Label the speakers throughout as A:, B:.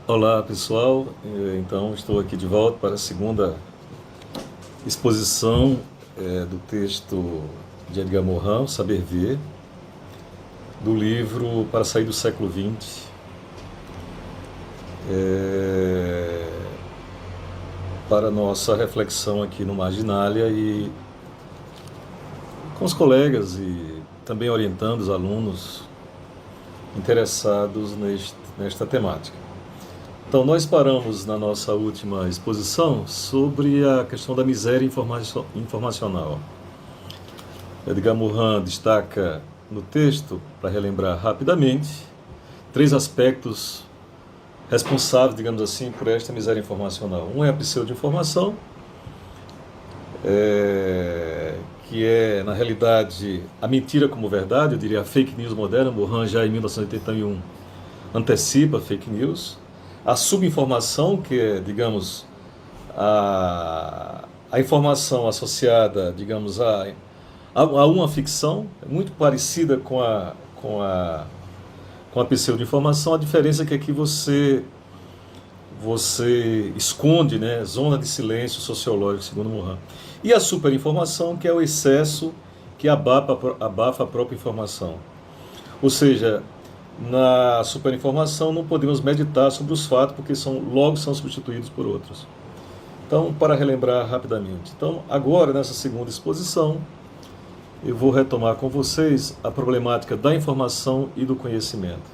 A: Olá pessoal, então estou aqui de volta para a segunda exposição do texto de Edgar Morin, Saber Ver, do livro Para Sair do Século XX, para nossa reflexão aqui no Marginália e com os colegas e também orientando os alunos interessados nesta temática. Então, nós paramos na nossa última exposição sobre a questão da miséria informacional. Edgar Morin destaca no texto, para relembrar rapidamente, 3 aspectos responsáveis, digamos assim, por esta miséria informacional. Um é a pseudo-informação, que é, na realidade, a mentira como verdade, eu diria a fake news moderna. Morin já em 1981 antecipa a fake news. A subinformação, que é, digamos, a informação associada, digamos, a uma ficção, muito parecida com a pseudo-informação. A diferença é que aqui você esconde, né, zona de silêncio sociológico, segundo Morin. E a superinformação, que é o excesso que abafa a própria informação. Ou seja, na superinformação não podemos meditar sobre os fatos, porque logo são substituídos por outros. Então, para relembrar rapidamente. Então, agora, nessa segunda exposição, eu vou retomar com vocês a problemática da informação e do conhecimento.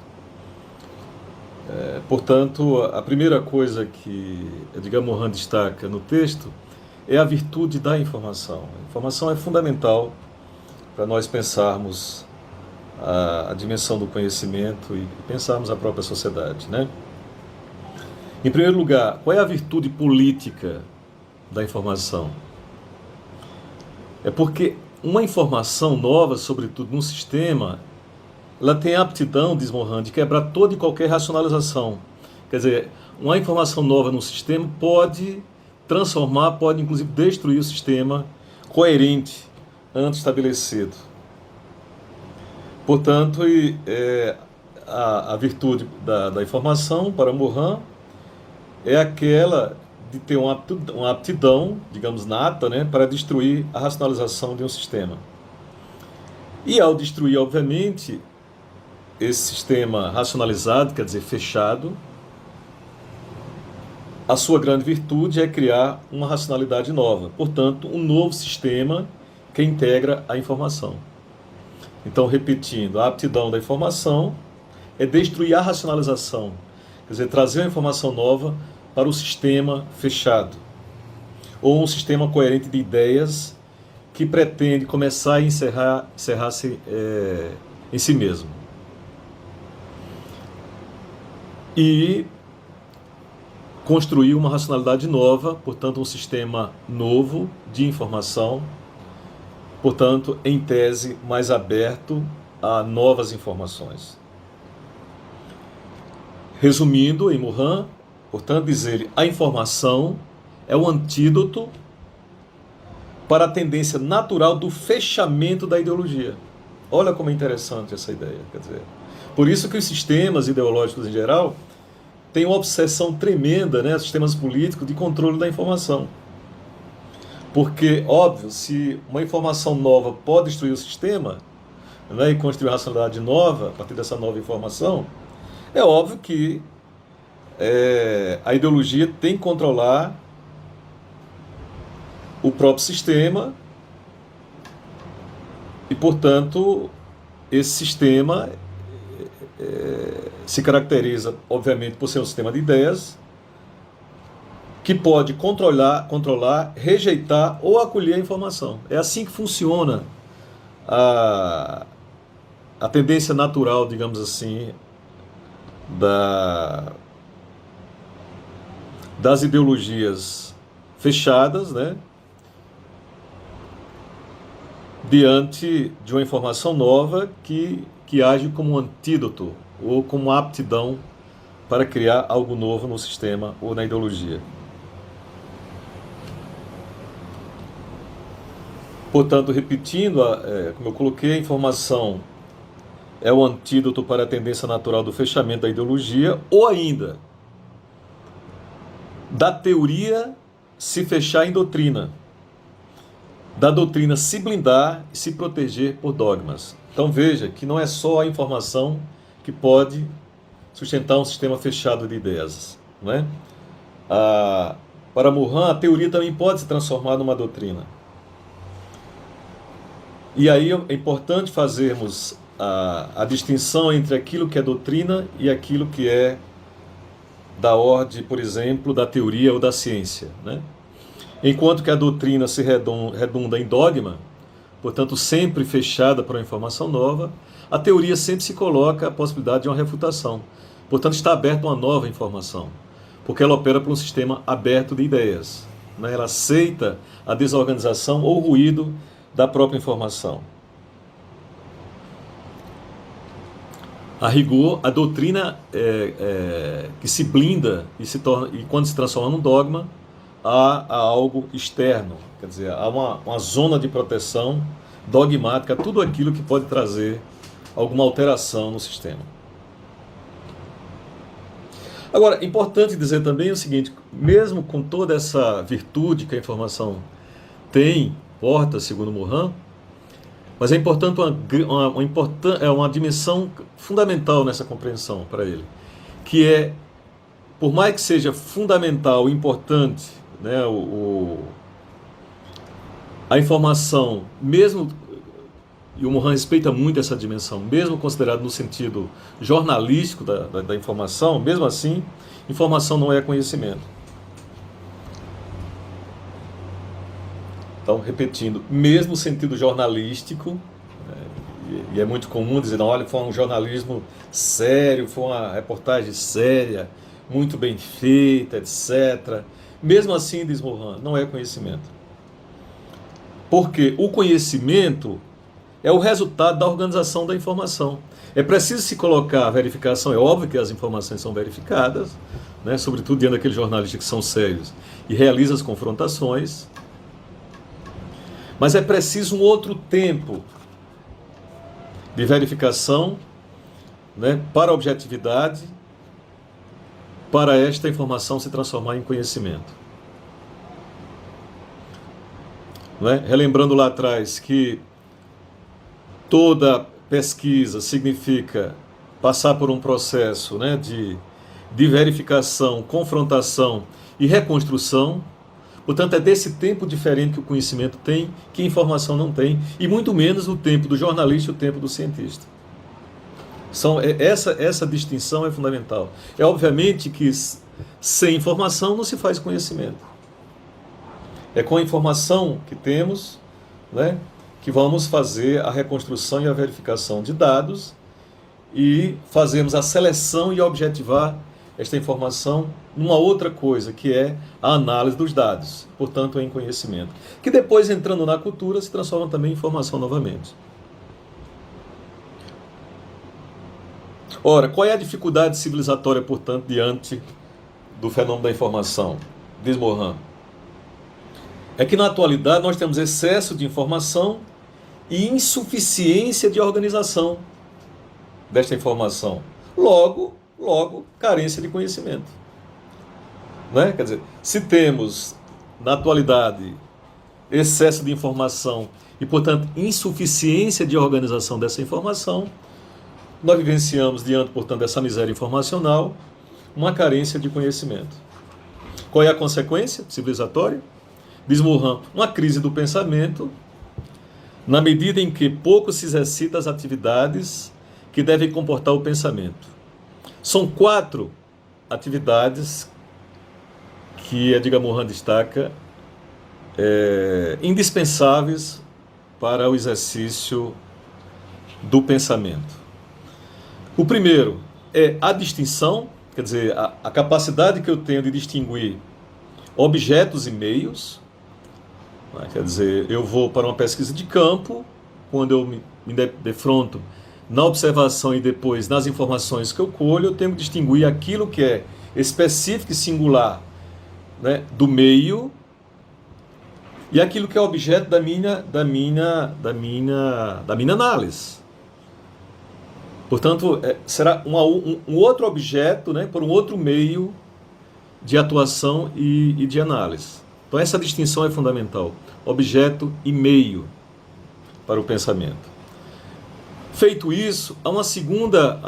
A: Portanto, a primeira coisa que Edgar Morin destaca no texto é a virtude da informação. A informação é fundamental para nós pensarmos a dimensão do conhecimento e pensarmos a própria sociedade, né? Em primeiro lugar, qual é a virtude política da informação? É porque uma informação nova, sobretudo num sistema, ela tem a aptidão, diz Morin, de quebrar toda e qualquer racionalização. Quer dizer, uma informação nova num sistema pode transformar, pode inclusive destruir o sistema coerente antes estabelecido. Portanto, a virtude da informação para Morin é aquela de ter uma aptidão, digamos, nata, né, para destruir a racionalização de um sistema. E ao destruir, obviamente, esse sistema racionalizado, quer dizer, fechado, a sua grande virtude é criar uma racionalidade nova. Portanto, um novo sistema que integra a informação. Então, repetindo, a aptidão da informação é destruir a racionalização, quer dizer, trazer uma informação nova para o sistema fechado, ou um sistema coerente de ideias que pretende começar e encerrar-se em si mesmo. E construir uma racionalidade nova, portanto, um sistema novo de informação, portanto, em tese, mais aberto a novas informações. Resumindo, em Morin, portanto, diz ele, a informação é o antídoto para a tendência natural do fechamento da ideologia. Olha como é interessante essa ideia. Quer dizer, por isso que os sistemas ideológicos em geral têm uma obsessão tremenda, né, sistemas políticos, de controle da informação. Porque, óbvio, se uma informação nova pode destruir o sistema, né, e construir uma racionalidade nova a partir dessa nova informação, é óbvio que a ideologia tem que controlar o próprio sistema e, portanto, esse sistema se caracteriza, obviamente, por ser um sistema de ideias que pode controlar, rejeitar ou acolher a informação. É assim que funciona a tendência natural, digamos assim, das ideologias fechadas, né, diante de uma informação nova que age como um antídoto ou como uma aptidão para criar algo novo no sistema ou na ideologia. Portanto, repetindo, como eu coloquei, a informação é o antídoto para a tendência natural do fechamento da ideologia, ou ainda, da teoria se fechar em doutrina, da doutrina se blindar e se proteger por dogmas. Então veja que não é só a informação que pode sustentar um sistema fechado de ideias, não é? Para Morin, a teoria também pode se transformar numa doutrina. E aí é importante fazermos a distinção entre aquilo que é doutrina e aquilo que é da ordem, por exemplo, da teoria ou da ciência, né? Enquanto que a doutrina se redunda em dogma, portanto sempre fechada para uma informação nova, a teoria sempre se coloca a possibilidade de uma refutação. Portanto, está aberta uma nova informação, porque ela opera por um sistema aberto de ideias, né? Ela aceita a desorganização ou ruído da própria informação. A rigor, a doutrina que se blinda e quando se transforma num dogma, há algo externo, quer dizer, há uma zona de proteção dogmática, tudo aquilo que pode trazer alguma alteração no sistema. Agora, importante dizer também o seguinte, mesmo com toda essa virtude que a informação porta, segundo Morin, mas é importante uma dimensão fundamental nessa compreensão para ele, que é, por mais que seja fundamental, importante, né, a informação, mesmo, e o Morin respeita muito essa dimensão, mesmo considerado no sentido jornalístico da informação, mesmo assim, informação não é conhecimento. Então, repetindo, mesmo no sentido jornalístico, e é muito comum dizer, não, olha, foi um jornalismo sério, foi uma reportagem séria, muito bem feita, etc. Mesmo assim, diz Morin, não é conhecimento. Porque o conhecimento é o resultado da organização da informação. É preciso se colocar a verificação, é óbvio que as informações são verificadas, né, sobretudo diante daqueles jornalistas que são sérios e realizam as confrontações, mas é preciso um outro tempo de verificação, né, para a objetividade, para esta informação se transformar em conhecimento. Não é? Relembrando lá atrás que toda pesquisa significa passar por um processo, né, de verificação, confrontação e reconstrução. Portanto, é desse tempo diferente que o conhecimento tem, que a informação não tem, e muito menos o tempo do jornalista e o tempo do cientista. Essa distinção é fundamental. É obviamente que sem informação não se faz conhecimento. É com a informação que temos, né, que vamos fazer a reconstrução e a verificação de dados e fazemos a seleção e objetivar esta informação numa outra coisa, que é a análise dos dados, portanto em conhecimento, que depois, entrando na cultura, se transforma também em informação novamente. Ora, qual é a dificuldade civilizatória, portanto, diante do fenômeno da informação? Diz Morin. É que na atualidade nós temos excesso de informação e insuficiência de organização desta informação. Logo, carência de conhecimento. Né? Quer dizer, se temos, na atualidade, excesso de informação e, portanto, insuficiência de organização dessa informação, nós vivenciamos, diante, portanto, dessa miséria informacional, uma carência de conhecimento. Qual é a consequência civilizatória? Diz Morin, uma crise do pensamento, na medida em que pouco se exercita as atividades que devem comportar o pensamento. São 4 atividades que Edgar Morin destaca indispensáveis para o exercício do pensamento. O primeiro é a distinção, quer dizer, a capacidade que eu tenho de distinguir objetos e meios. Quer dizer, eu vou para uma pesquisa de campo, quando eu me defronto na observação e depois nas informações que eu colho, eu tenho que distinguir aquilo que é específico e singular, né, do meio e aquilo que é objeto da minha análise. Portanto, será um outro objeto, né, por um outro meio de atuação e de análise. Então essa distinção é fundamental. Objeto e meio para o pensamento. Feito isso, há uma segunda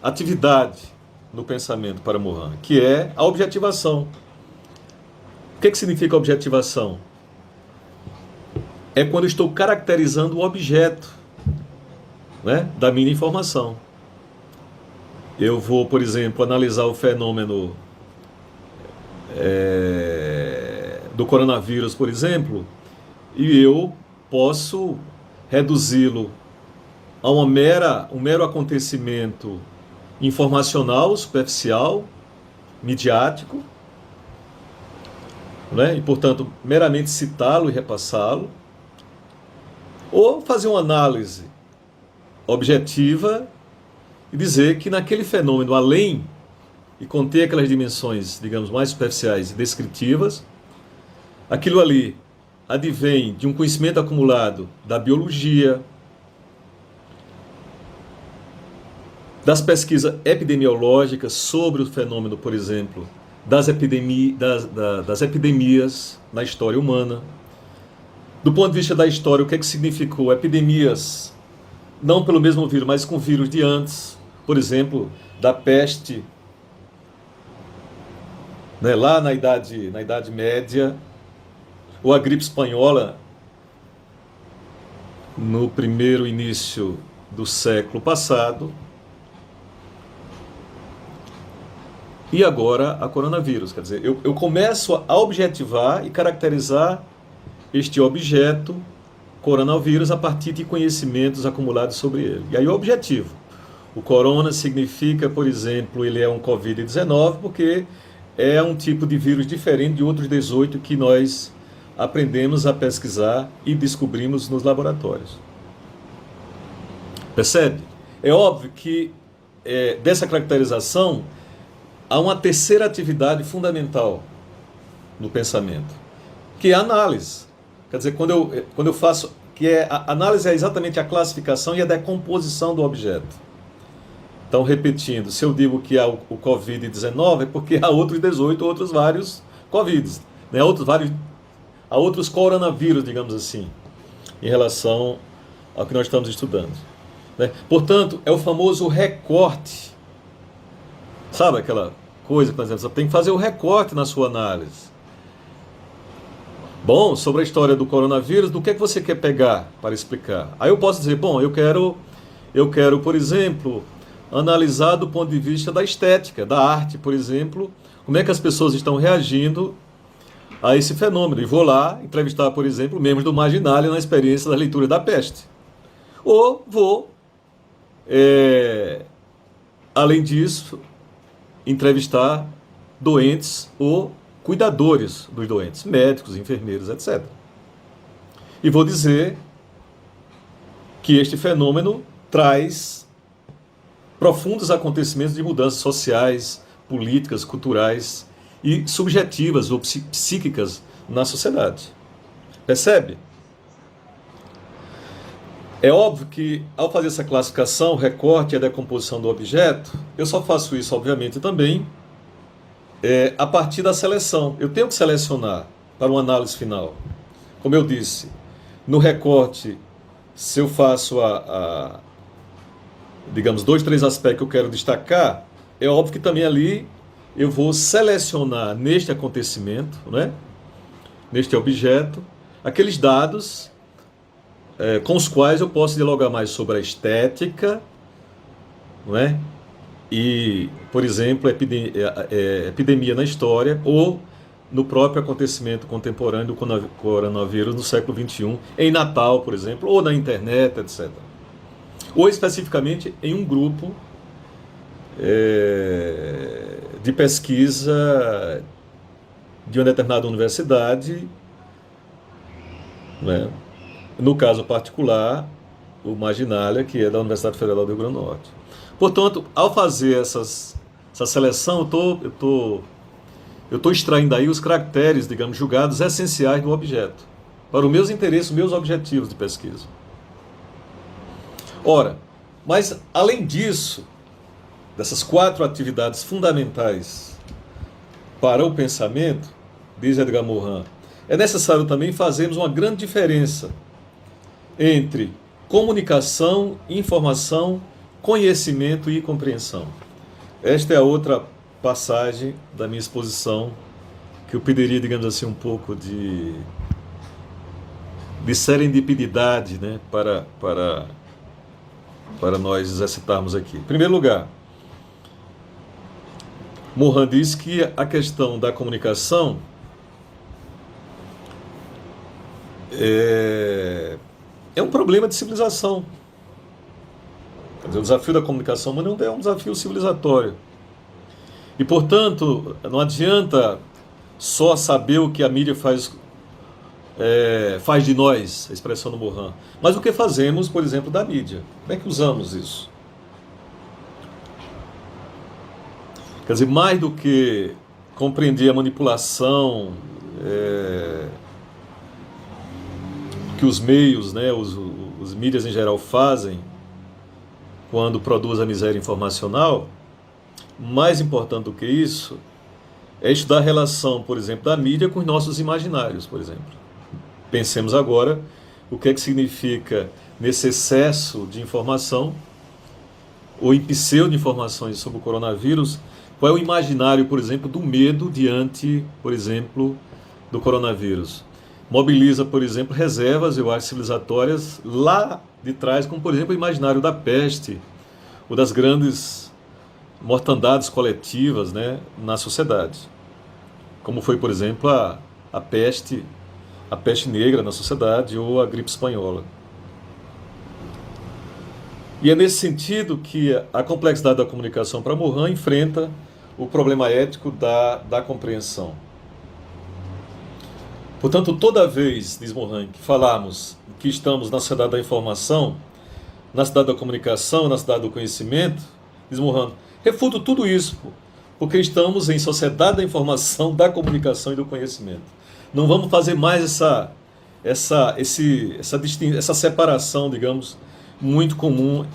A: atividade no pensamento para Morin, que é a objetivação. O que significa objetivação? É quando eu estou caracterizando o objeto, né, da minha informação. Eu vou, por exemplo, analisar o fenômeno do coronavírus, por exemplo, e eu posso reduzi-lo a um mero acontecimento informacional, superficial, midiático, né? E, portanto, meramente citá-lo e repassá-lo, ou fazer uma análise objetiva e dizer que naquele fenômeno, além de conter aquelas dimensões, digamos, mais superficiais e descritivas, aquilo ali advém de um conhecimento acumulado da biologia, das pesquisas epidemiológicas sobre o fenômeno, por exemplo, das epidemias na história humana. Do ponto de vista da história, o que significou epidemias, não pelo mesmo vírus, mas com vírus de antes, por exemplo, da peste, né, lá na Idade Média, ou a gripe espanhola no primeiro início do século passado, e agora a coronavírus. Quer dizer, eu começo a objetivar e caracterizar este objeto, coronavírus, a partir de conhecimentos acumulados sobre ele. E aí o objetivo. O corona significa, por exemplo, ele é um Covid-19, porque é um tipo de vírus diferente de outros 18 que nós aprendemos a pesquisar e descobrimos nos laboratórios. Percebe? É óbvio que dessa caracterização há uma terceira atividade fundamental no pensamento, que é a análise. Quer dizer, quando eu faço, a análise é exatamente a classificação e a decomposição do objeto. Então, repetindo, se eu digo que há o Covid-19, é porque há outros 18, outros vários Covids, né? Há outros coronavírus, digamos assim, em relação ao que nós estamos estudando, né? Portanto, é o famoso recorte. Sabe aquela coisa que nós dizemos, tem que fazer o recorte na sua análise. Bom, sobre a história do coronavírus, do que é que você quer pegar para explicar? Aí eu posso dizer, bom, eu quero, por exemplo, analisar do ponto de vista da estética, da arte, por exemplo, como é que as pessoas estão reagindo a esse fenômeno. E vou lá entrevistar, por exemplo, membros do Marginalia na experiência da leitura da peste. Ou vou, além disso, entrevistar doentes ou cuidadores dos doentes, médicos, enfermeiros, etc. E vou dizer que este fenômeno traz profundos acontecimentos de mudanças sociais, políticas, culturais e subjetivas ou psíquicas na sociedade. Percebe? É óbvio que, ao fazer essa classificação, o recorte e a decomposição do objeto, eu só faço isso, obviamente, também a partir da seleção. Eu tenho que selecionar para uma análise final. Como eu disse, no recorte, se eu faço digamos, 2, 3 aspectos que eu quero destacar, é óbvio que também ali eu vou selecionar neste acontecimento, né, neste objeto, aqueles dados com os quais eu posso dialogar mais sobre a estética, não é? E, por exemplo, epidemia na história ou no próprio acontecimento contemporâneo do coronavírus no século XXI, em Natal, por exemplo, ou na internet, etc. Ou especificamente em um grupo de pesquisa de uma determinada universidade, né? No caso particular, o Marginalia, que é da Universidade Federal do Rio Grande do Norte. Portanto, ao fazer essa seleção, eu estou extraindo aí os caracteres, digamos, julgados essenciais do objeto, para os meus interesses, os meus objetivos de pesquisa. Ora, mas além disso, dessas 4 atividades fundamentais para o pensamento, diz Edgar Morin, é necessário também fazermos uma grande diferença entre comunicação, informação, conhecimento e compreensão. Esta é a outra passagem da minha exposição que eu pediria, digamos assim, um pouco de serendipidade, né, para nós exercitarmos aqui. Em primeiro lugar, Morin diz que a questão da comunicação é um problema de civilização. Quer dizer, o desafio da comunicação humana é um desafio civilizatório. E, portanto, não adianta só saber o que a mídia faz de nós, a expressão do Morin, mas o que fazemos, por exemplo, da mídia. Como é que usamos isso? Quer dizer, mais do que compreender a manipulação que os meios, né, os mídias em geral fazem quando produzem a miséria informacional, mais importante do que isso é estudar a relação, por exemplo, da mídia com os nossos imaginários, por exemplo. Pensemos agora o que é que significa nesse excesso de informação ou em pseudo-informações sobre o coronavírus. Qual é o imaginário, por exemplo, do medo diante, por exemplo, do coronavírus? Mobiliza, por exemplo, reservas, eu acho, civilizatórias lá de trás, como, por exemplo, o imaginário da peste ou das grandes mortandades coletivas, né, na sociedade. Como foi, por exemplo, a peste negra na sociedade ou a gripe espanhola. E é nesse sentido que a complexidade da comunicação para Morin enfrenta o problema ético da compreensão. Portanto, toda vez, diz Morin, que falarmos que estamos na sociedade da informação, na sociedade da comunicação, na sociedade do conhecimento, diz Morin, refuto tudo isso, porque estamos em sociedade da informação, da comunicação e do conhecimento. Não vamos fazer mais essa separação, digamos, muito comum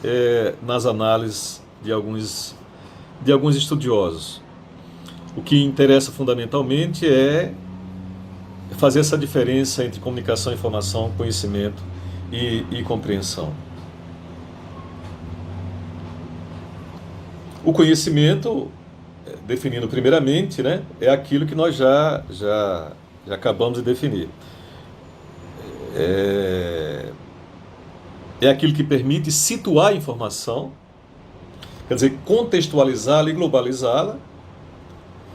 A: nas análises de alguns estudiosos. O que interessa fundamentalmente é fazer essa diferença entre comunicação, informação, conhecimento e compreensão. O conhecimento, definindo primeiramente, né, é aquilo que nós já acabamos de definir. É aquilo que permite situar a informação, quer dizer, contextualizá-la e globalizá-la,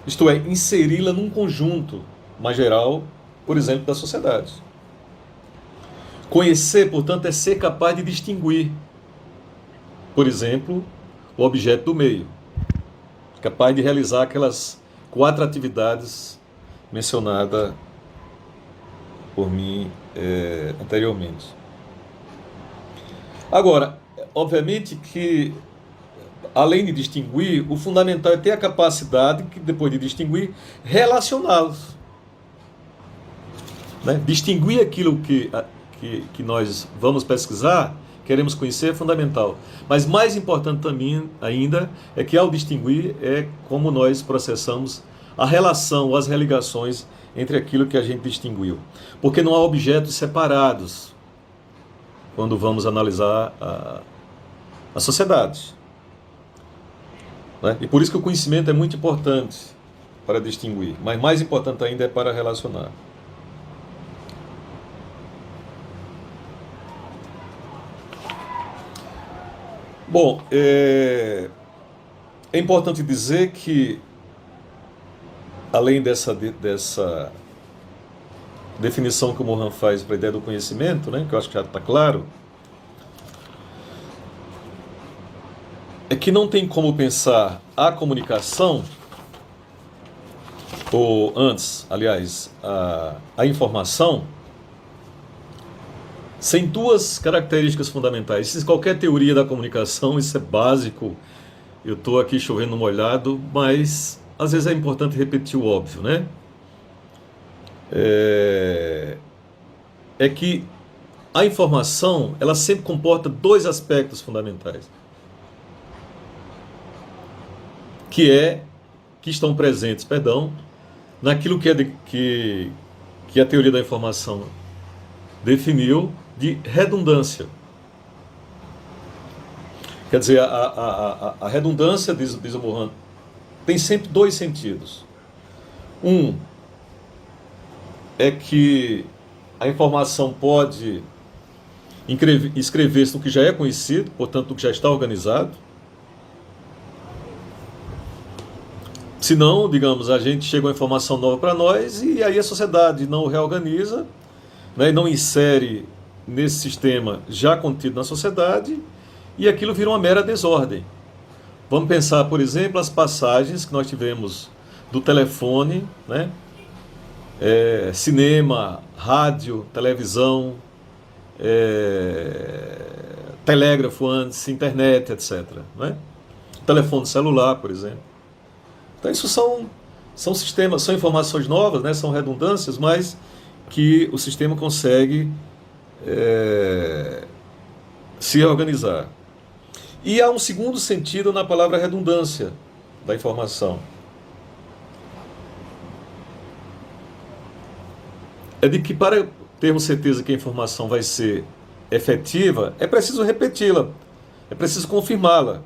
A: isto é, inseri-la num conjunto mais geral, por exemplo, da sociedade. Conhecer, portanto, é ser capaz de distinguir, por exemplo, o objeto do meio, capaz de realizar aquelas 4 atividades mencionadas por mim anteriormente. Agora, obviamente que, além de distinguir, o fundamental é ter a capacidade, que depois de distinguir, relacioná-los. Né? Distinguir aquilo que nós vamos pesquisar, queremos conhecer, é fundamental. Mas mais importante também ainda é que, ao distinguir, é como nós processamos a relação, as religações entre aquilo que a gente distinguiu. Porque não há objetos separados quando vamos analisar a sociedade. Né? E por isso que o conhecimento é muito importante para distinguir, mas mais importante ainda é para relacionar. Bom, é importante dizer que, além dessa definição que o Morin faz para a ideia do conhecimento, né, que eu acho que já está claro, é que não tem como pensar a comunicação, ou antes, aliás, a informação, sem 2 características fundamentais. Se qualquer teoria da comunicação, isso é básico, eu estou aqui chovendo no molhado, mas às vezes é importante repetir o óbvio, né? É que a informação, ela sempre comporta 2 aspectos fundamentais. que estão presentes, perdão, naquilo que a teoria da informação definiu de redundância. Quer dizer, a redundância, diz o Mohan, tem sempre dois sentidos. Um é que a informação pode escrever-se no que já é conhecido, portanto, no que já está organizado. Se não, digamos, a gente chega uma informação nova para nós e aí a sociedade não o reorganiza, né, e não insere nesse sistema já contido na sociedade, e aquilo vira uma mera desordem. Vamos pensar, por exemplo, as passagens que nós tivemos do telefone, né, cinema, rádio, televisão, telégrafo antes, internet, etc. Né? Telefone celular, por exemplo. Então isso são sistemas, são informações novas, né, são redundâncias, mas que o sistema consegue se organizar. E há um segundo sentido na palavra redundância da informação. É de que para termos certeza que a informação vai ser efetiva, é preciso repeti-la, é preciso confirmá-la,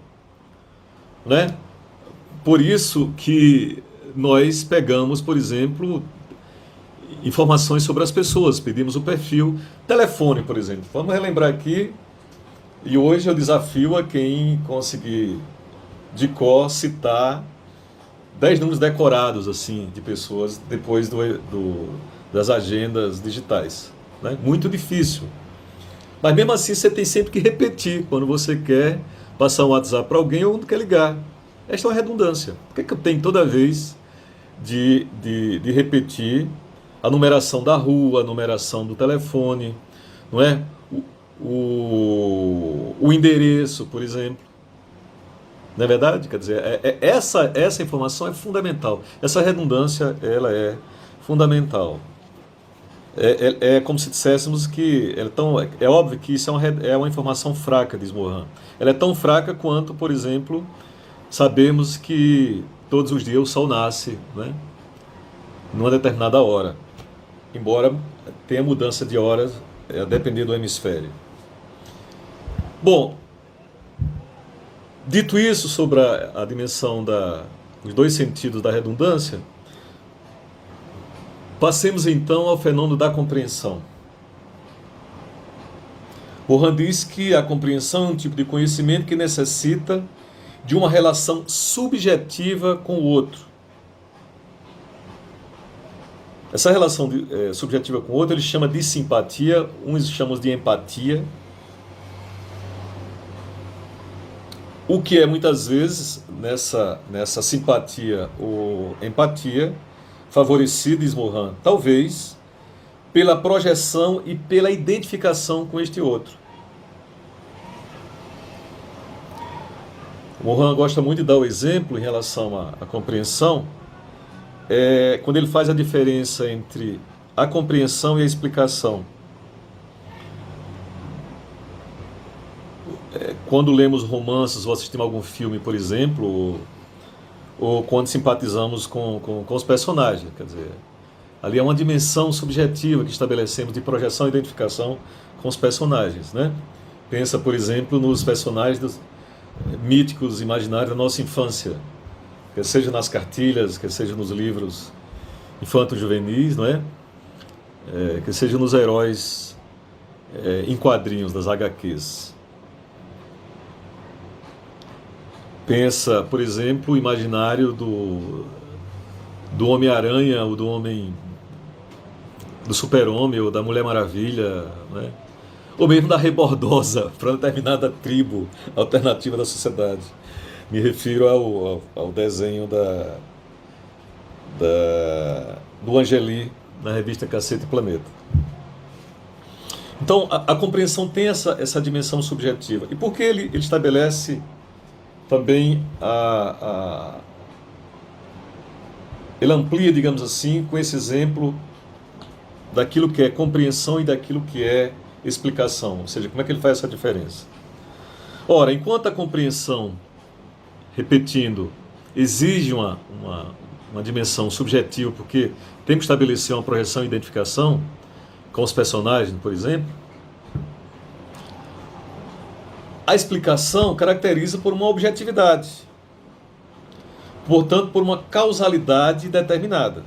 A: né? Por isso que nós pegamos, por exemplo, informações sobre as pessoas, pedimos o perfil, telefone, por exemplo. Vamos relembrar aqui, e hoje eu desafio a quem conseguir de cor citar 10 números decorados assim de pessoas depois das agendas digitais, né? Muito difícil. Mas mesmo assim você tem sempre que repetir quando você quer passar um WhatsApp para alguém ou não quer ligar. Esta é uma redundância. Por que eu tenho toda vez de repetir a numeração da rua, a numeração do telefone, não é? O endereço, por exemplo. Não é verdade? Quer dizer, essa informação é fundamental. Essa redundância, ela é fundamental. É como se disséssemos que é óbvio que isso é uma informação fraca, diz Mohan. Ela é tão fraca quanto, por exemplo, sabemos que todos os dias o sol nasce, né, numa determinada hora, embora tenha mudança de horas a depender do hemisfério. Bom, dito isso sobre a dimensão os dois sentidos da redundância, passemos então ao fenômeno da compreensão. Mohan diz que a compreensão é um tipo de conhecimento que necessita de uma relação subjetiva com o outro. Essa relação subjetiva com o outro ele chama de simpatia, uns chamam de empatia, o que é muitas vezes nessa simpatia ou empatia favorecida, diz Mohan, talvez pela projeção e pela identificação com este outro. O Mohan gosta muito de dar o exemplo em relação à compreensão, quando ele faz a diferença entre a compreensão e a explicação. Quando lemos romances ou assistimos algum filme, por exemplo, ou quando simpatizamos com os personagens, quer dizer, ali é uma dimensão subjetiva que estabelecemos de projeção e identificação com os personagens, né? Pensa, por exemplo, nos personagens míticos, imaginários da nossa infância, quer seja nas cartilhas, quer seja nos livros infanto-juvenis, não é? Quer seja nos heróis em quadrinhos das HQs. Pensa, por exemplo, o imaginário do Homem-Aranha, ou do Super-Homem, ou da Mulher Maravilha, né? Ou mesmo da Rebordosa, para determinada tribo alternativa da sociedade. Me refiro ao desenho do Angeli, na revista Cacete e Planeta. Então, a compreensão tem essa dimensão subjetiva. E por que ele estabelece também ele amplia, digamos assim, com esse exemplo daquilo que é compreensão e daquilo que é explicação, ou seja, como é que ele faz essa diferença? Ora, enquanto a compreensão, repetindo, exige uma dimensão subjetiva, porque tem que estabelecer uma projeção e identificação com os personagens, por exemplo. A explicação caracteriza por uma objetividade, portanto, por uma causalidade determinada.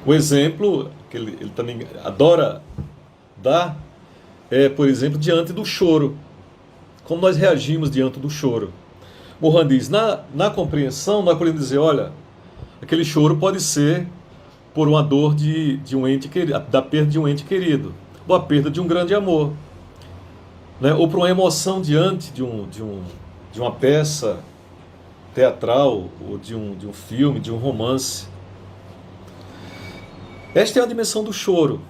A: O exemplo que ele também adora dar é, por exemplo, diante do choro. Como nós reagimos diante do choro. Mohan diz, na compreensão, nós podemos dizer, olha, aquele choro pode ser por uma dor de um ente querido, da perda de um ente querido, ou a perda de um grande amor, né? Ou por uma emoção diante de uma peça teatral, ou de um filme, de um romance. Esta é a dimensão do choro,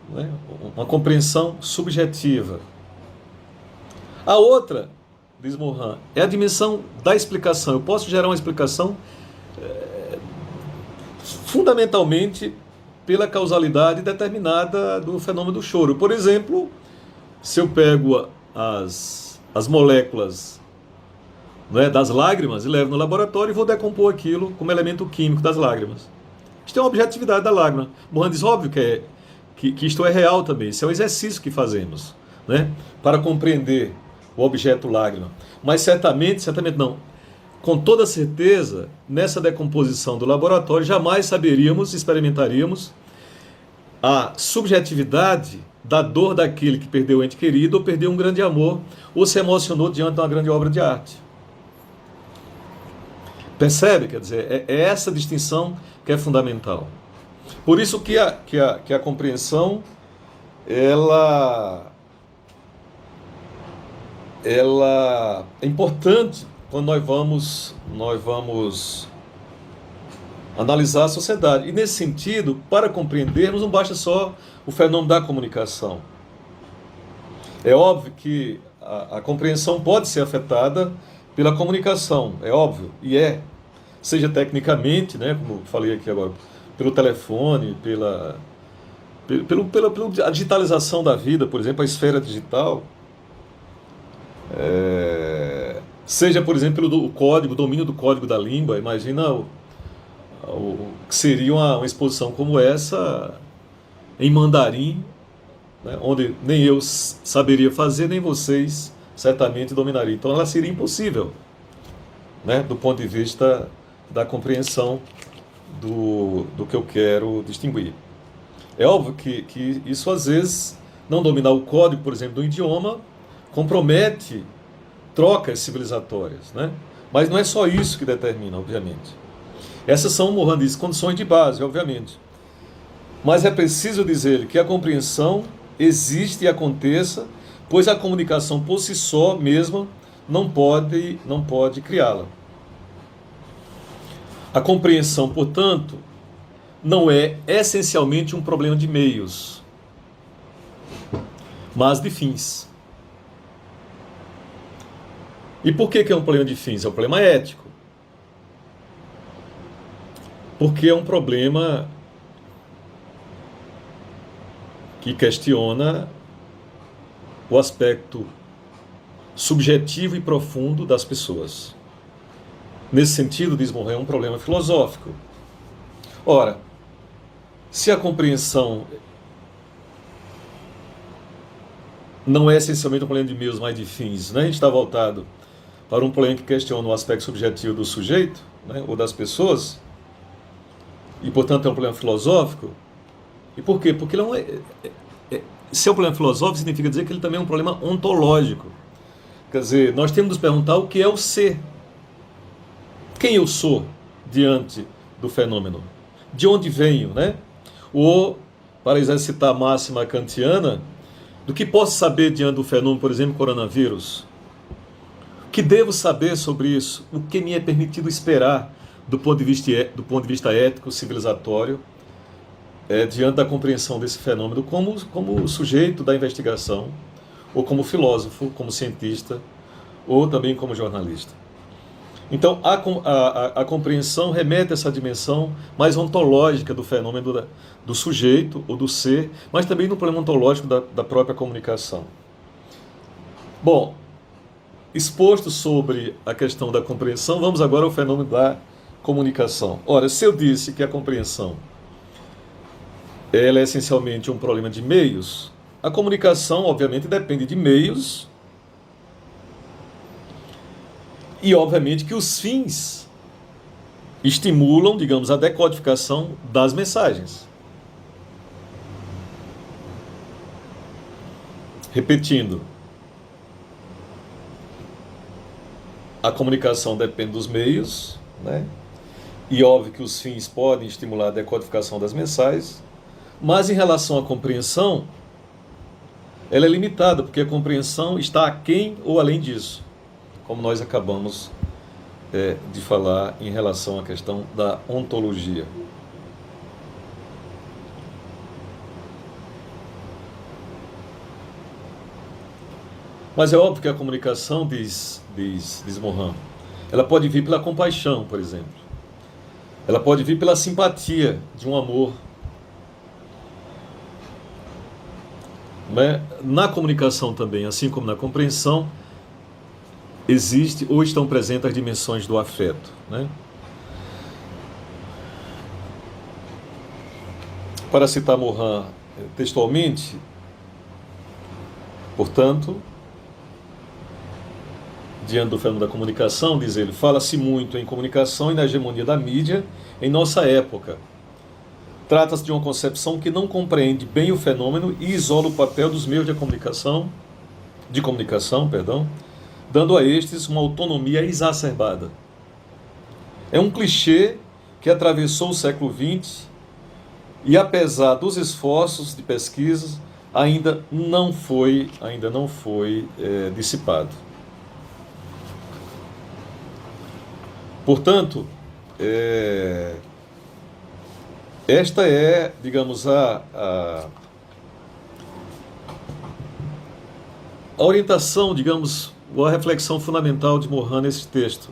A: né? Uma compreensão subjetiva. A outra, diz Mohan, é a dimensão da explicação. Eu posso gerar uma explicação fundamentalmente pela causalidade determinada do fenômeno do choro. Por exemplo, se eu pego as moléculas, né, das lágrimas e levo no laboratório e vou decompor aquilo como elemento químico das lágrimas. Isto é uma objetividade da lágrima. Mohan diz, óbvio que isto é real também. Isso é um exercício que fazemos, né, para compreender o objeto lágrima. Mas certamente não. Com toda certeza, nessa decomposição do laboratório, jamais saberíamos, experimentaríamos a subjetividade da dor daquele que perdeu o ente querido, ou perdeu um grande amor, ou se emocionou diante de uma grande obra de arte. Percebe? Quer dizer, é essa distinção que é fundamental. Por isso que a compreensão, ela é importante quando nós vamos analisar a sociedade. E nesse sentido, para compreendermos, não basta só o fenômeno da comunicação. É óbvio que a compreensão pode ser afetada pela comunicação, é óbvio, seja tecnicamente, né, como falei aqui agora, pelo telefone, pela digitalização da vida, por exemplo, a esfera digital, seja, por exemplo, pelo código, o domínio do código da língua. Imagina o que seria uma exposição como essa em mandarim, né, onde nem eu saberia fazer, nem vocês certamente dominariam. Então ela seria impossível, né, do ponto de vista da compreensão do que eu quero distinguir. É óbvio que isso, às vezes, não dominar o código, por exemplo, do idioma, compromete trocas civilizatórias, né? Mas não é só isso que determina, obviamente. Essas são, Mohan diz, condições de base, obviamente. Mas é preciso dizer que a compreensão existe e aconteça, pois a comunicação por si só mesma não pode criá-la. A compreensão, portanto, não é essencialmente um problema de meios, mas de fins. E por que é um problema de fins? É um problema ético. Porque é um problema que questiona o aspecto subjetivo e profundo das pessoas. Nesse sentido, diz Mohan, é um problema filosófico. Ora, se a compreensão não é essencialmente um problema de meios, mas de fins, né? A gente está voltado para um problema que questiona o aspecto subjetivo do sujeito, né, ou das pessoas, e, portanto, é um problema filosófico. E por quê? Porque ele não se é um problema filosófico, significa dizer que ele também é um problema ontológico. Quer dizer, nós temos de nos perguntar o que é o ser. Quem eu sou diante do fenômeno? De onde venho, né? Ou, para exercitar a máxima kantiana, do que posso saber diante do fenômeno, por exemplo, coronavírus? O que devo saber sobre isso? O que me é permitido esperar do ponto de vista ético, civilizatório, diante da compreensão desse fenômeno como sujeito da investigação, ou como filósofo, como cientista, ou também como jornalista. Então, a compreensão remete a essa dimensão mais ontológica do fenômeno do sujeito ou do ser, mas também no problema ontológico da própria comunicação. Bom, Exposto sobre a questão da compreensão, vamos agora ao fenômeno da comunicação. Ora, se eu disse que a compreensão ela é essencialmente um problema de meios, a comunicação, obviamente, depende de meios e, obviamente, que os fins estimulam, digamos, a decodificação das mensagens. Repetindo, a comunicação depende dos meios, né? E óbvio que os fins podem estimular a decodificação das mensagens, mas em relação à compreensão, ela é limitada, porque a compreensão está aquém ou além disso, como nós acabamos de falar em relação à questão da ontologia. Mas é óbvio que a comunicação, diz Morin, ela pode vir pela compaixão, por exemplo. Ela pode vir pela simpatia de um amor. Na comunicação também, assim como na compreensão, existe ou estão presentes as dimensões do afeto, né? Para citar Morin textualmente, portanto, diante do fenômeno da comunicação, diz ele, fala-se muito em comunicação e na hegemonia da mídia em nossa época. Trata-se de uma concepção que não compreende bem o fenômeno e isola o papel dos meios de comunicação, dando a estes uma autonomia exacerbada. É um clichê que atravessou o século XX e, apesar dos esforços de pesquisa, ainda não foi dissipado. Portanto, esta é, digamos, a orientação, digamos, ou a reflexão fundamental de Morin nesse texto,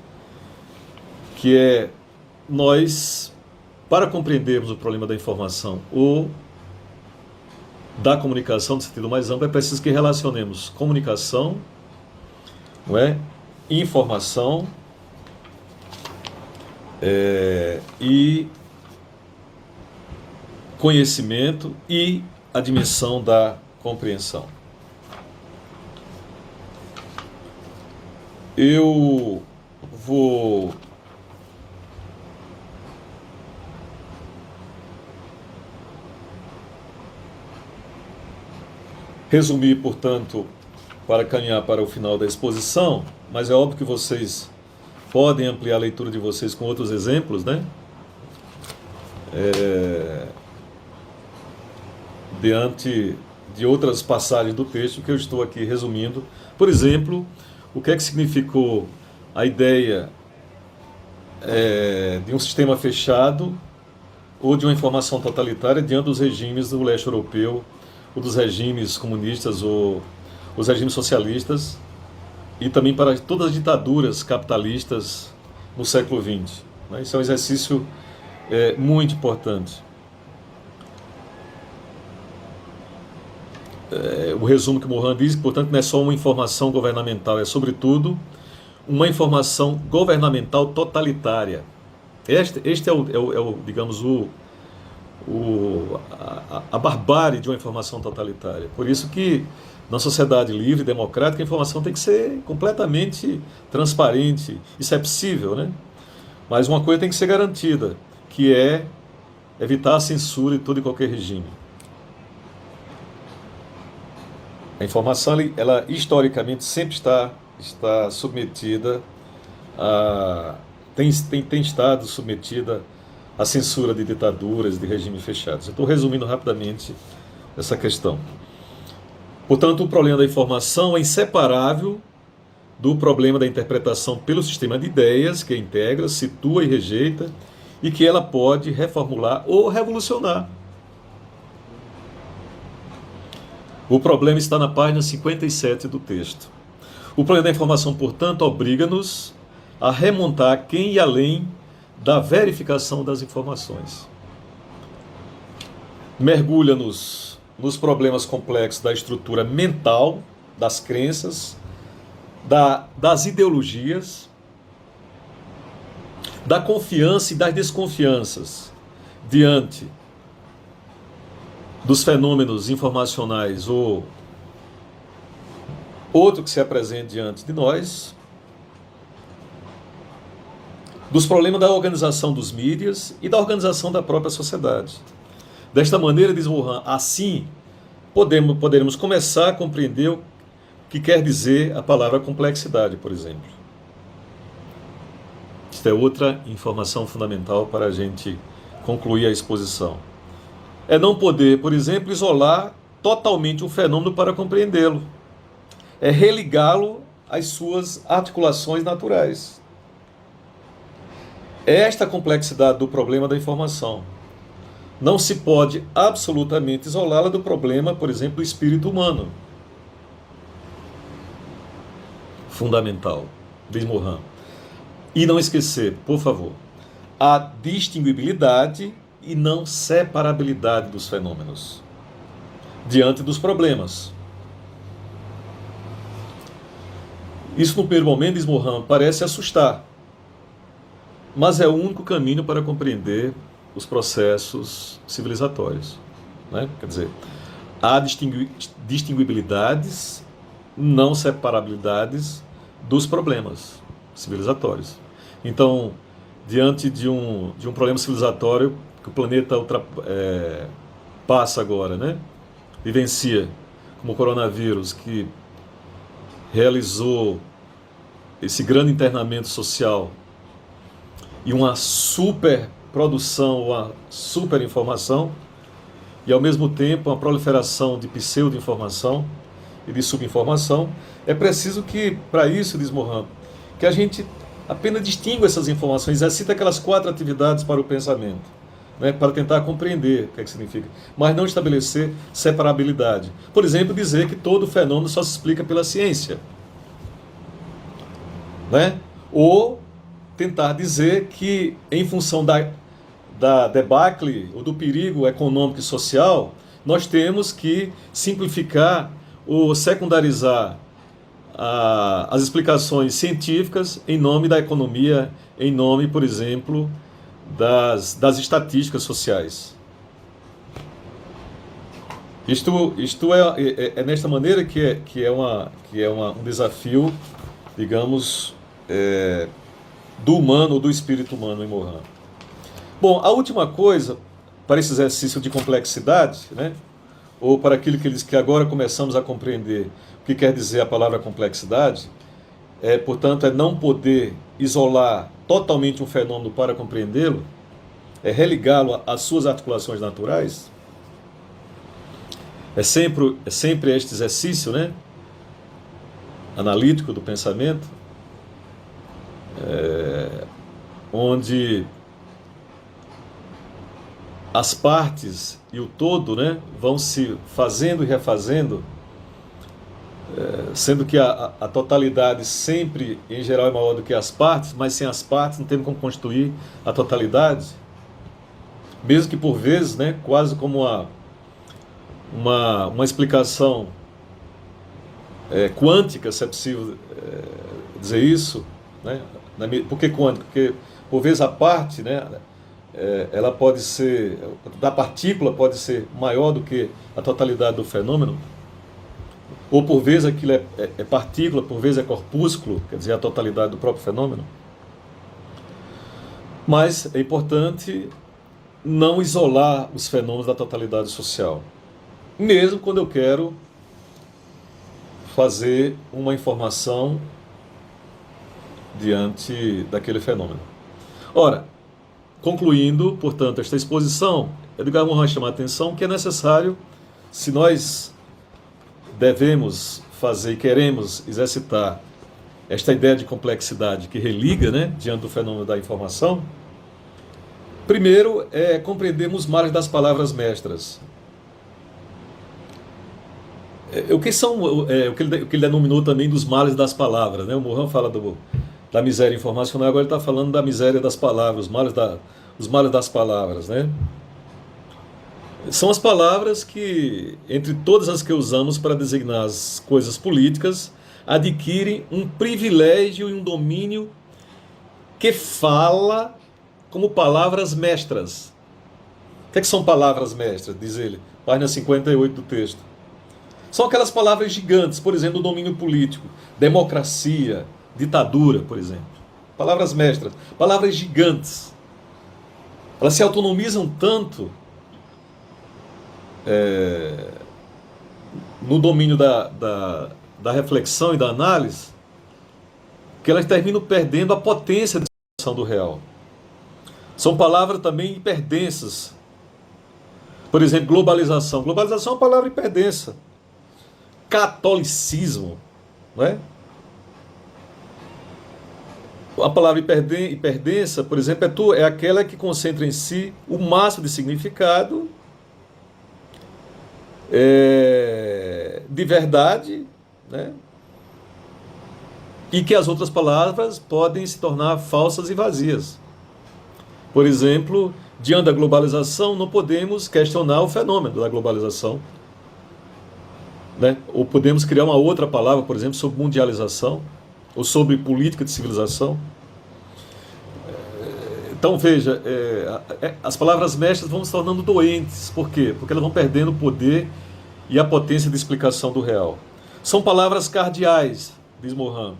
A: que é nós, para compreendermos o problema da informação ou da comunicação no sentido mais amplo, é preciso que relacionemos comunicação, não é? Informação e conhecimento e a dimensão da compreensão. Eu vou resumir, portanto, para caminhar para o final da exposição, mas é óbvio que vocês podem ampliar a leitura de vocês com outros exemplos, né? Diante de outras passagens do texto que eu estou aqui resumindo. Por exemplo, o que é que significou a ideia de um sistema fechado ou de uma informação totalitária diante dos regimes do leste europeu, ou dos regimes comunistas, ou os regimes socialistas, e também para todas as ditaduras capitalistas no século XX. Isso é um exercício muito importante. O resumo que Morin diz, portanto, não é só uma informação governamental, é sobretudo uma informação governamental totalitária. Este é digamos, a barbárie de uma informação totalitária. Por isso que, na sociedade livre e democrática, a informação tem que ser completamente transparente. Isso é possível, né? Mas uma coisa tem que ser garantida, que é evitar a censura de todo e qualquer regime. A informação, ela historicamente sempre está submetida tem estado submetida à censura de ditaduras, de regimes fechados. Eu estou resumindo rapidamente essa questão. Portanto, o problema da informação é inseparável do problema da interpretação pelo sistema de ideias que integra, situa e rejeita, e que ela pode reformular ou revolucionar. O problema está na página 57 do texto. O problema da informação, portanto, obriga-nos a remontar quem e além da verificação das informações. Mergulha-nos nos problemas complexos da estrutura mental, das crenças, das ideologias, da confiança e das desconfianças diante dos fenômenos informacionais ou outro que se apresente diante de nós, dos problemas da organização dos mídias e da organização da própria sociedade. Desta maneira, diz Morin, assim poderemos começar a compreender o que quer dizer a palavra complexidade, por exemplo. Isto é outra informação fundamental para a gente concluir a exposição. É não poder, por exemplo, isolar totalmente um fenômeno para compreendê-lo. É religá-lo às suas articulações naturais. É esta a complexidade do problema da informação. Não se pode absolutamente isolá-la do problema, por exemplo, do espírito humano. Fundamental, diz Morin. E não esquecer, por favor, a distinguibilidade e não separabilidade dos fenômenos diante dos problemas. Isso, no primeiro momento, diz Morin, parece assustar, mas é o único caminho para compreender os processos civilizatórios, né? Quer dizer, há distinguibilidades, não separabilidades dos problemas civilizatórios. Então, diante de um problema civilizatório que o planeta passa agora, né? Vivencia, como o coronavírus, que realizou esse grande internamento social e uma super produção, uma super informação, e ao mesmo tempo uma proliferação de pseudo-informação e de subinformação, é preciso que, para isso, diz Morin, que a gente apenas distingua essas informações, exercita aquelas 4 atividades para o pensamento, né, para tentar compreender o que é que significa, mas não estabelecer separabilidade. Por exemplo, dizer que todo fenômeno só se explica pela ciência, né? Ou tentar dizer que, em função da debacle ou do perigo econômico e social, nós temos que simplificar ou secundarizar as explicações científicas em nome da economia, em nome, por exemplo, das estatísticas sociais. Isto é nesta maneira que é um desafio, digamos, do humano ou do espírito humano em Morin. Bom, a última coisa, para esse exercício de complexidade, né, ou para aquilo que agora começamos a compreender o que quer dizer a palavra complexidade, portanto, é não poder isolar totalmente um fenômeno para compreendê-lo, é religá-lo às suas articulações naturais. É sempre este exercício, né, analítico do pensamento, onde as partes e o todo, né, vão se fazendo e refazendo, sendo que a totalidade sempre, em geral, é maior do que as partes, mas sem as partes não temos como constituir a totalidade, mesmo que por vezes, né, quase como uma explicação quântica, se é possível dizer isso, né? Por que quântica? Porque por vezes a parte, né, ela pode ser, da partícula pode ser maior do que a totalidade do fenômeno, ou por vezes aquilo é partícula, por vezes é corpúsculo, quer dizer, a totalidade do próprio fenômeno. Mas é importante não isolar os fenômenos da totalidade social, mesmo quando eu quero fazer uma informação diante daquele fenômeno. Ora, concluindo, portanto, esta exposição, Edgar Morin chama a atenção que é necessário, se nós devemos fazer e queremos exercitar esta ideia de complexidade que religa, né, diante do fenômeno da informação, primeiro compreendermos os males das palavras mestras. O que ele denominou também dos males das palavras, né? O Morin fala da miséria informacional, agora ele está falando da miséria das palavras, os males das palavras, né? São as palavras que, entre todas as que usamos para designar as coisas políticas, adquirem um privilégio e um domínio que fala como palavras mestras. O que são palavras mestras? Diz ele, página 58 do texto. São aquelas palavras gigantes, por exemplo, domínio político, democracia, ditadura, por exemplo. Palavras mestras, palavras gigantes. Elas se autonomizam tanto no domínio da reflexão e da análise, que elas terminam perdendo a potência de expressão do real. São palavras também hiperdensas. Por exemplo, globalização. Globalização é uma palavra hiperdensa. Catolicismo, não é? A palavra hiperdensa, por exemplo, é aquela que concentra em si o máximo de significado, de verdade, né? E que as outras palavras podem se tornar falsas e vazias. Por exemplo, diante da globalização, não podemos questionar o fenômeno da globalização, né? Ou podemos criar uma outra palavra, por exemplo, sobre mundialização, ou sobre política de civilização. Então veja, as palavras mestras vão se tornando doentes. Por quê? Porque elas vão perdendo o poder e a potência de explicação do real. São palavras cardeais, diz Morin.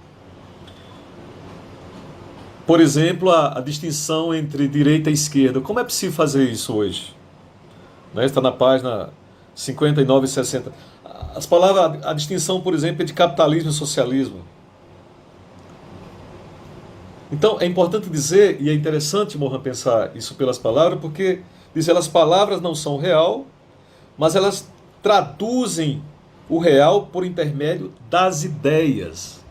A: Por exemplo, a distinção entre direita e esquerda. Como é possível fazer isso hoje? Né? Está na página 59 e 60. As palavras, a distinção, por exemplo, é de capitalismo e socialismo. Então, é importante dizer, e é interessante, Morin, pensar isso pelas palavras, porque diz as palavras não são real, mas elas traduzem o real por intermédio das ideias.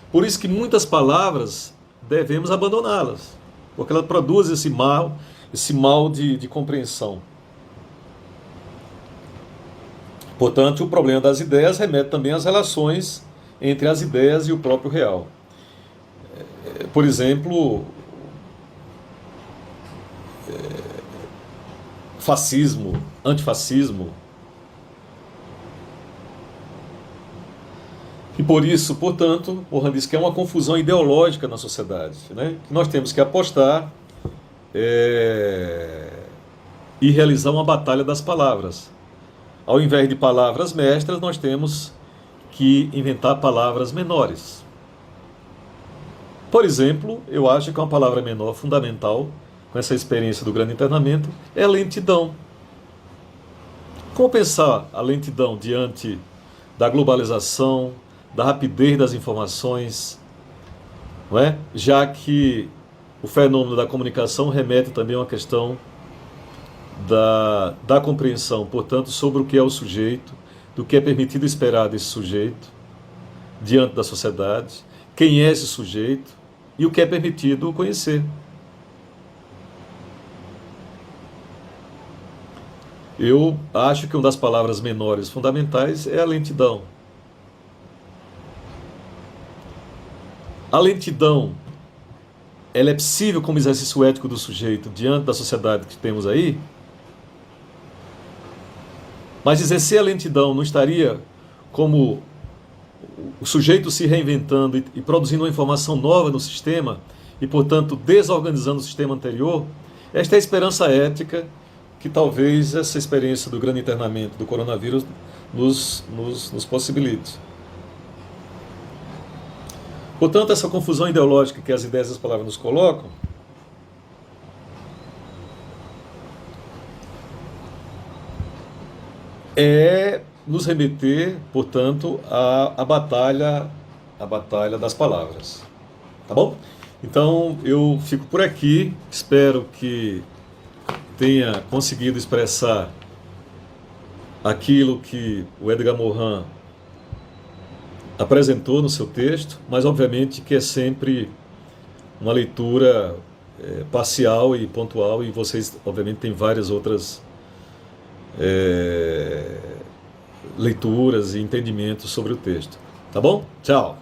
A: Por isso que muitas palavras devemos abandoná-las, porque elas produzem esse mal de compreensão. Portanto, o problema das ideias remete também às relações entre as ideias e o próprio real. Por exemplo, fascismo, antifascismo. E por isso, portanto, Morin diz que é uma confusão ideológica na sociedade, né? Que nós temos que apostar e realizar uma batalha das palavras. Ao invés de palavras mestras, nós temos que inventar palavras menores. Por exemplo, eu acho que uma palavra menor fundamental, com essa experiência do grande internamento, é lentidão. Como pensar a lentidão diante da globalização, da rapidez das informações, não é? Já que o fenômeno da comunicação remete também a uma questão da compreensão, portanto, sobre o que é o sujeito, do que é permitido esperar desse sujeito diante da sociedade, quem é esse sujeito e o que é permitido conhecer. Eu acho que uma das palavras menores fundamentais é a lentidão. A lentidão, ela é possível como exercício ético do sujeito diante da sociedade que temos aí? Mas exercer a lentidão não estaria como o sujeito se reinventando e produzindo uma informação nova no sistema e, portanto, desorganizando o sistema anterior? Esta é a esperança ética que talvez essa experiência do grande internamento do coronavírus nos possibilite. Portanto, essa confusão ideológica que as ideias e as palavras nos colocam é nos remeter, portanto, à batalha das palavras. Tá bom? Então, eu fico por aqui. Espero que tenha conseguido expressar aquilo que o Edgar Morin apresentou no seu texto, mas obviamente que é sempre uma leitura parcial e pontual, e vocês obviamente têm várias outras leituras e entendimentos sobre o texto. Tá bom? Tchau!